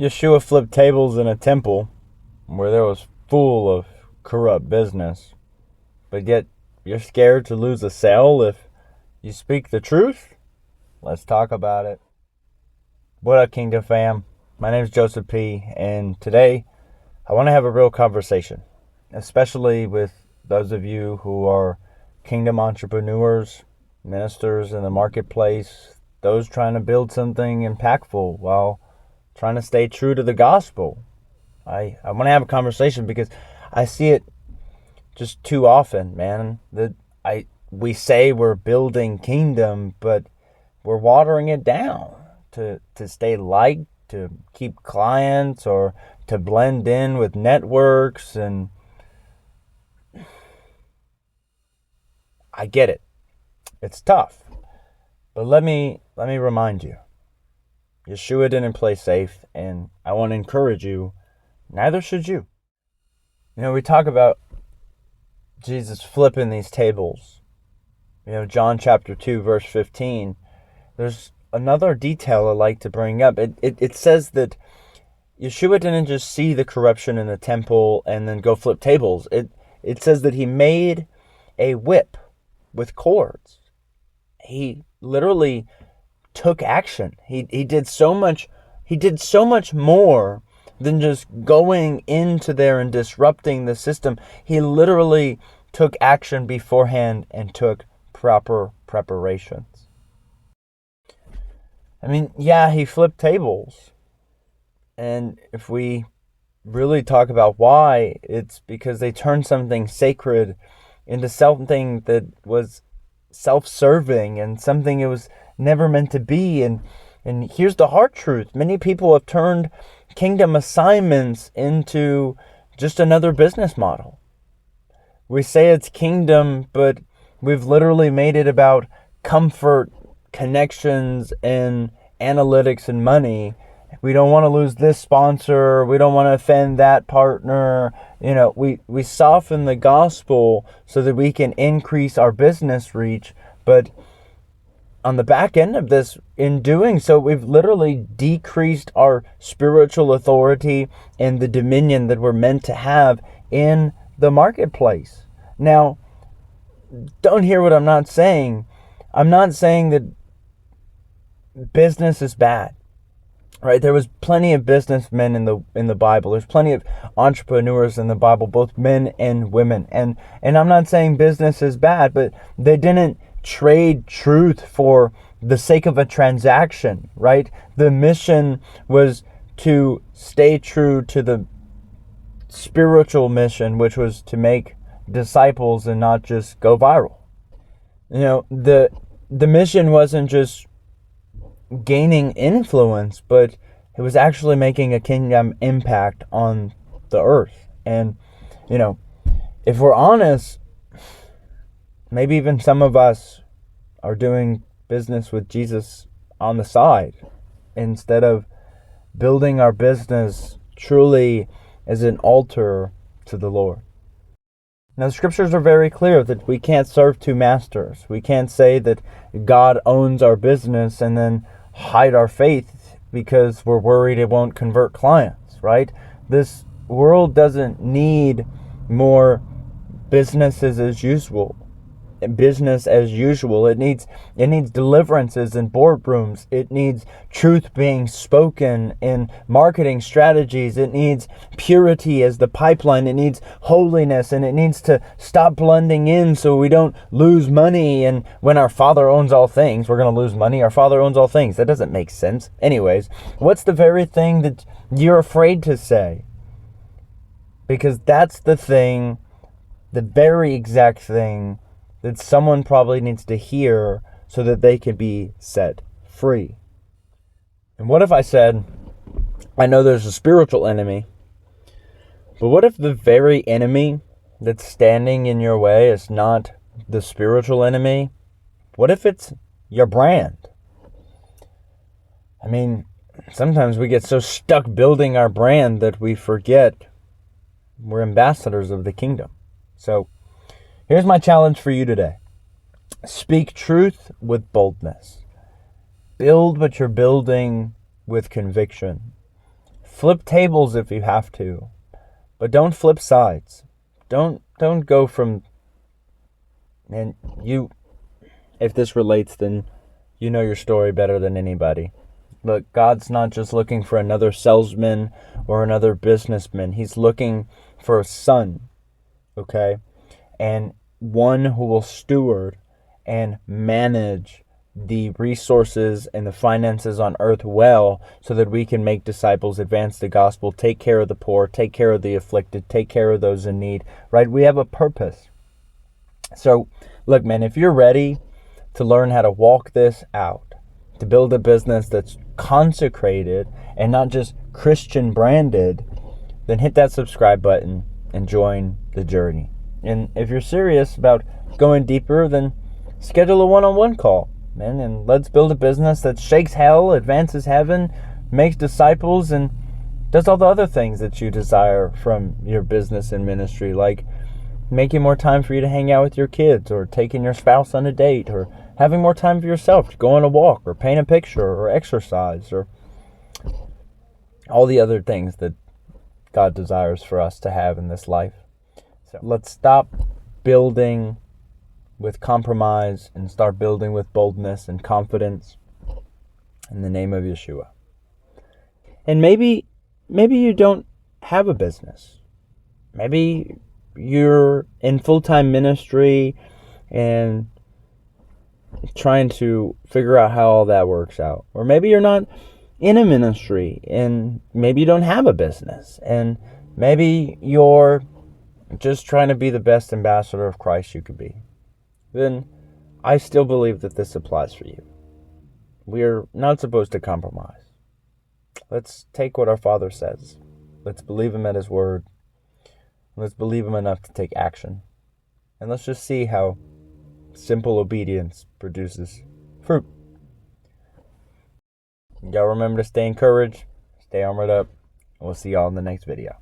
Yeshua flipped tables in a temple where there was full of corrupt business, but yet you're scared to lose a sale if you speak the truth? Let's talk about it. What up, Kingdom fam? My name is Joseph P., and today I want to have a real conversation, especially with those of you who are kingdom entrepreneurs, ministers in the marketplace, those trying to build something impactful while trying to stay true to the gospel. I want to have a conversation because I see it just too often, man. We say we're building kingdom, but we're watering it down to stay liked, to keep clients, or to blend in with networks. And I get it. It's tough. But let me remind you. Yeshua didn't play safe, and I want to encourage you, neither should you. We talk about Jesus flipping these tables. John chapter 2, verse 15. There's another detail I like to bring up. It says that Yeshua didn't just see the corruption in the temple and then go flip tables. It says that he made a whip with cords. He literally took action. He did so much more than just going into there and disrupting the system. He literally took action beforehand and took proper preparations. He flipped tables. And if we really talk about why, it's because they turned something sacred into something that was self-serving and something it was never meant to be. And here's the hard truth. Many people have turned kingdom assignments into just another business model. We say it's kingdom, but we've literally made it about comfort, connections, and analytics and money. We don't want to lose this sponsor. We don't want to offend that partner. We soften the gospel so that we can increase our business reach. But on the back end of this, in doing so, we've literally decreased our spiritual authority and the dominion that we're meant to have in the marketplace. Now, don't hear what I'm not saying. I'm not saying that business is bad. Right, there was plenty of businessmen in the Bible. There's plenty of entrepreneurs in the Bible, both men and women. And I'm not saying business is bad, but they didn't trade truth for the sake of a transaction, right? The mission was to stay true to the spiritual mission, which was to make disciples and not just go viral. The mission wasn't just gaining influence, but it was actually making a kingdom impact on the earth. And if we're honest, maybe even some of us are doing business with Jesus on the side instead of building our business truly as an altar to the Lord. Now, the scriptures are very clear that we can't serve two masters. We can't say that God owns our business and then hide our faith because we're worried it won't convert clients, right? This world doesn't need more businesses as usual. It needs deliverances in boardrooms. It needs truth being spoken in marketing strategies. It needs purity as the pipeline. It needs holiness, and it needs to stop blending in so we don't lose money. And when our Father owns all things, we're going to lose money. Our Father owns all things. That doesn't make sense. Anyways, what's the very thing that you're afraid to say? Because that's the thing, the very exact thing that someone probably needs to hear so that they can be set free. And what if I said, I know there's a spiritual enemy, but what if the very enemy that's standing in your way is not the spiritual enemy? What if it's your brand? Sometimes we get so stuck building our brand that we forget we're ambassadors of the kingdom. So, here's my challenge for you today. Speak truth with boldness. Build what you're building with conviction. Flip tables if you have to, but don't flip sides. Don't go from, and you, if this relates, then you know your story better than anybody. Look, God's not just looking for another salesman or another businessman. He's looking for a son, okay? And one who will steward and manage the resources and the finances on earth well, so that we can make disciples, advance the gospel, take care of the poor, take care of the afflicted, take care of those in need, right? We have a purpose. So, look, man, if you're ready to learn how to walk this out, to build a business that's consecrated and not just Christian branded, then hit that subscribe button and join the journey. And if you're serious about going deeper, then schedule a one-on-one call, man, and let's build a business that shakes hell, advances heaven, makes disciples, and does all the other things that you desire from your business and ministry, like making more time for you to hang out with your kids, or taking your spouse on a date, or having more time for yourself to go on a walk, or paint a picture, or exercise, or all the other things that God desires for us to have in this life. So let's stop building with compromise and start building with boldness and confidence in the name of Yeshua. And maybe you don't have a business. Maybe you're in full-time ministry and trying to figure out how all that works out. Or maybe you're not in a ministry and maybe you don't have a business. And maybe you're just trying to be the best ambassador of Christ you could be. Then I still believe that this applies for you. We're not supposed to compromise. Let's take what our Father says. Let's believe Him at His word. Let's believe Him enough to take action. And let's just see how simple obedience produces fruit. Y'all remember to stay encouraged, stay armored up, and we'll see y'all in the next video.